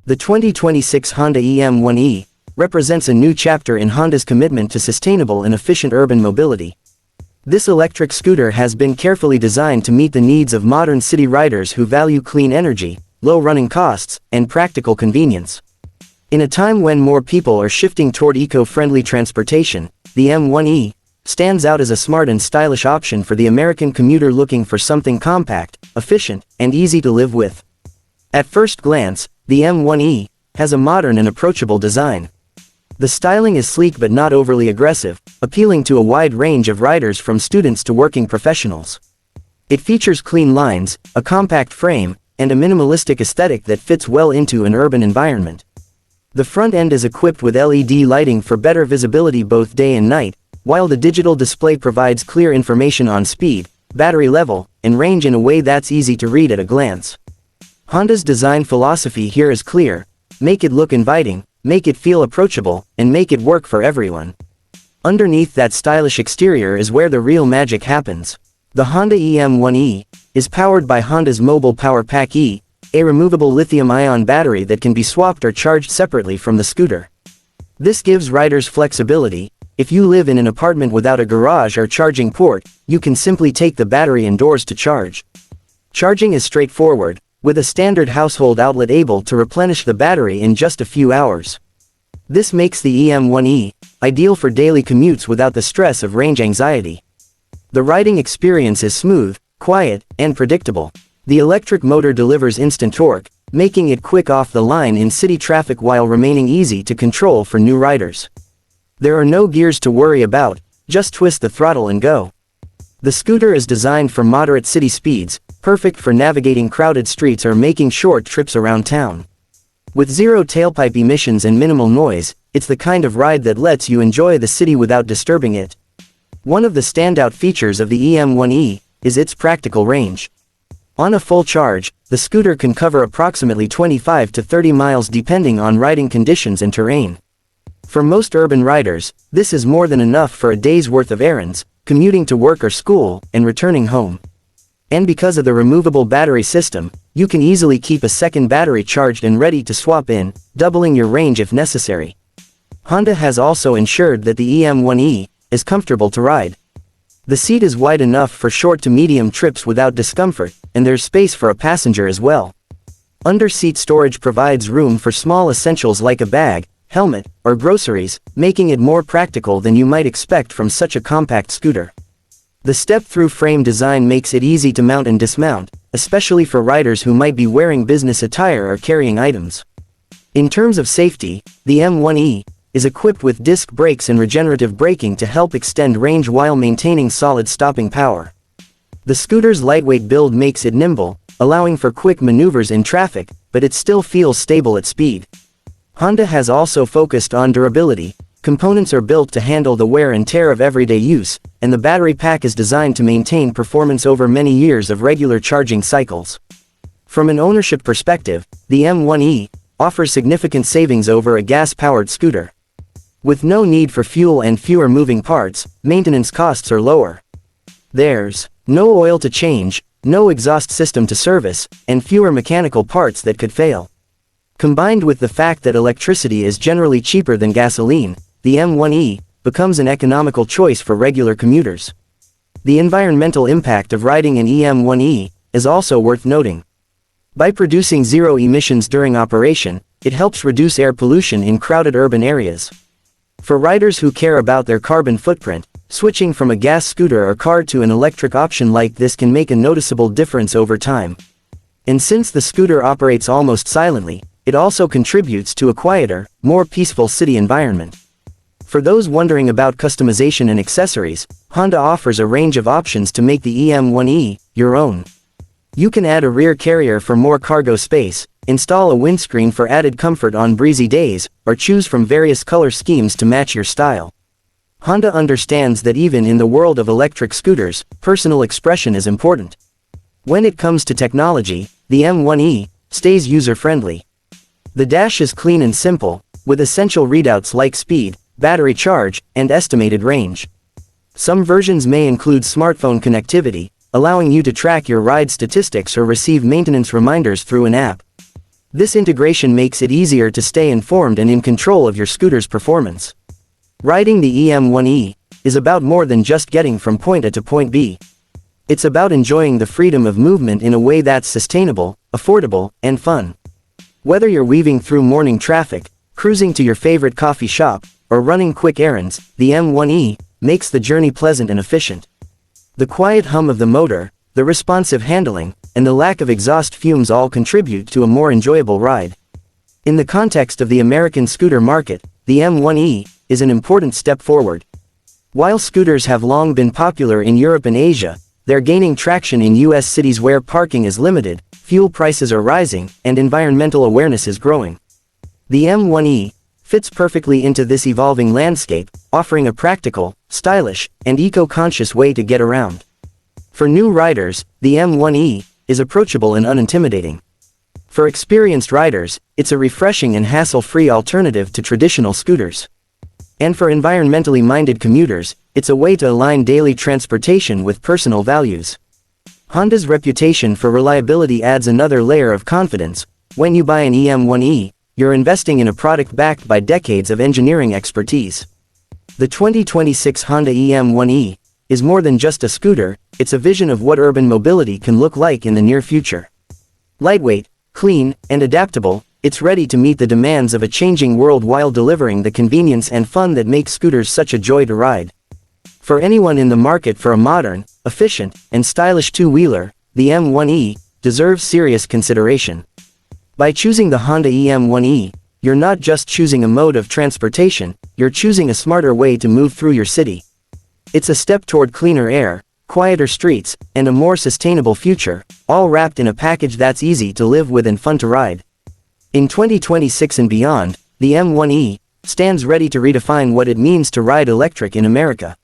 The 2026 Honda EM1e represents a new chapter in Honda's commitment to sustainable and efficient urban mobility. This electric scooter has been carefully designed to meet the needs of modern city riders who value clean energy, low running costs, and practical convenience. In a time when more people are shifting toward eco-friendly transportation, the M1e stands out as a smart and stylish option for the American commuter looking for something compact, efficient, and easy to live with. At first glance, the M1e has a modern and approachable design. The styling is sleek but not overly aggressive, appealing to a wide range of riders from students to working professionals. It features clean lines, a compact frame, and a minimalistic aesthetic that fits well into an urban environment. The front end is equipped with LED lighting for better visibility both day and night, while the digital display provides clear information on speed, battery level, and range in a way that's easy to read at a glance. Honda's design philosophy here is clear: make it look inviting, make it feel approachable, and make it work for everyone. Underneath that stylish exterior is where the real magic happens. The Honda EM1e is powered by Honda's Mobile Power Pack E, a removable lithium-ion battery that can be swapped or charged separately from the scooter. This gives riders flexibility. If you live in an apartment without a garage or charging port, you can simply take the battery indoors to charge. Charging is straightforward, with a standard household outlet able to replenish the battery in just a few hours. This makes the EM1e ideal for daily commutes without the stress of range anxiety. The riding experience is smooth, quiet, and predictable. The electric motor delivers instant torque, making it quick off the line in city traffic while remaining easy to control for new riders. There are no gears to worry about, just twist the throttle and go. The scooter is designed for moderate city speeds, perfect for navigating crowded streets or making short trips around town. With zero tailpipe emissions and minimal noise, it's the kind of ride that lets you enjoy the city without disturbing it. One of the standout features of the EM1e is its practical range. On a full charge, the scooter can cover approximately 25 to 30 miles depending on riding conditions and terrain. For most urban riders, this is more than enough for a day's worth of errands, commuting to work or school, and returning home. And because of the removable battery system, you can easily keep a second battery charged and ready to swap in, doubling your range if necessary. Honda has also ensured that the EM1e is comfortable to ride. The seat is wide enough for short to medium trips without discomfort, and there's space for a passenger as well. Under-seat storage provides room for small essentials like a bag, helmet, or groceries, making it more practical than you might expect from such a compact scooter. The step-through frame design makes it easy to mount and dismount, especially for riders who might be wearing business attire or carrying items. In terms of safety, the M1e is equipped with disc brakes and regenerative braking to help extend range while maintaining solid stopping power. The scooter's lightweight build makes it nimble, allowing for quick maneuvers in traffic, but it still feels stable at speed. Honda has also focused on durability. Components are built to handle the wear and tear of everyday use, and the battery pack is designed to maintain performance over many years of regular charging cycles. From an ownership perspective, the M1e offers significant savings over a gas-powered scooter. With no need for fuel and fewer moving parts, maintenance costs are lower. There's no oil to change, no exhaust system to service, and fewer mechanical parts that could fail. Combined with the fact that electricity is generally cheaper than gasoline, the M1e becomes an economical choice for regular commuters. The environmental impact of riding an EM1e is also worth noting. By producing zero emissions during operation, it helps reduce air pollution in crowded urban areas. For riders who care about their carbon footprint, switching from a gas scooter or car to an electric option like this can make a noticeable difference over time. And since the scooter operates almost silently, it also contributes to a quieter, more peaceful city environment. For those wondering about customization and accessories, Honda offers a range of options to make the EM1e your own. You can add a rear carrier for more cargo space, install a windscreen for added comfort on breezy days, or choose from various color schemes to match your style. Honda understands that even in the world of electric scooters, personal expression is important. When it comes to technology, the M1e stays user-friendly. The dash is clean and simple, with essential readouts like speed, battery charge, and estimated range. Some versions may include smartphone connectivity, allowing you to track your ride statistics or receive maintenance reminders through an app. This integration makes it easier to stay informed and in control of your scooter's performance. Riding the EM1E is about more than just getting from point A to point B. It's about enjoying the freedom of movement in a way that's sustainable, affordable, and fun. Whether you're weaving through morning traffic, cruising to your favorite coffee shop, or running quick errands, the EM1E makes the journey pleasant and efficient. The quiet hum of the motor, the responsive handling, and the lack of exhaust fumes all contribute to a more enjoyable ride. In the context of the American scooter market, the EM1E is an important step forward. While scooters have long been popular in Europe and Asia, they're gaining traction in US cities where parking is limited, fuel prices are rising, and environmental awareness is growing. The EM1E fits perfectly into this evolving landscape, offering a practical, stylish, and eco-conscious way to get around. For new riders, the EM1E is approachable and unintimidating. For experienced riders, it's a refreshing and hassle-free alternative to traditional scooters. And for environmentally minded commuters, it's a way to align daily transportation with personal values. Honda's reputation for reliability adds another layer of confidence. When you buy an EM1E, you're investing in a product backed by decades of engineering expertise. The 2026 Honda EM1E is more than just a scooter, it's a vision of what urban mobility can look like in the near future. Lightweight, clean, and adaptable, it's ready to meet the demands of a changing world while delivering the convenience and fun that makes scooters such a joy to ride. For anyone in the market for a modern, efficient, and stylish two-wheeler, the EM1E deserves serious consideration. By choosing the Honda EM1E, you're not just choosing a mode of transportation, you're choosing a smarter way to move through your city. It's a step toward cleaner air, quieter streets, and a more sustainable future, all wrapped in a package that's easy to live with and fun to ride. In 2026 and beyond, the EM1E stands ready to redefine what it means to ride electric in America.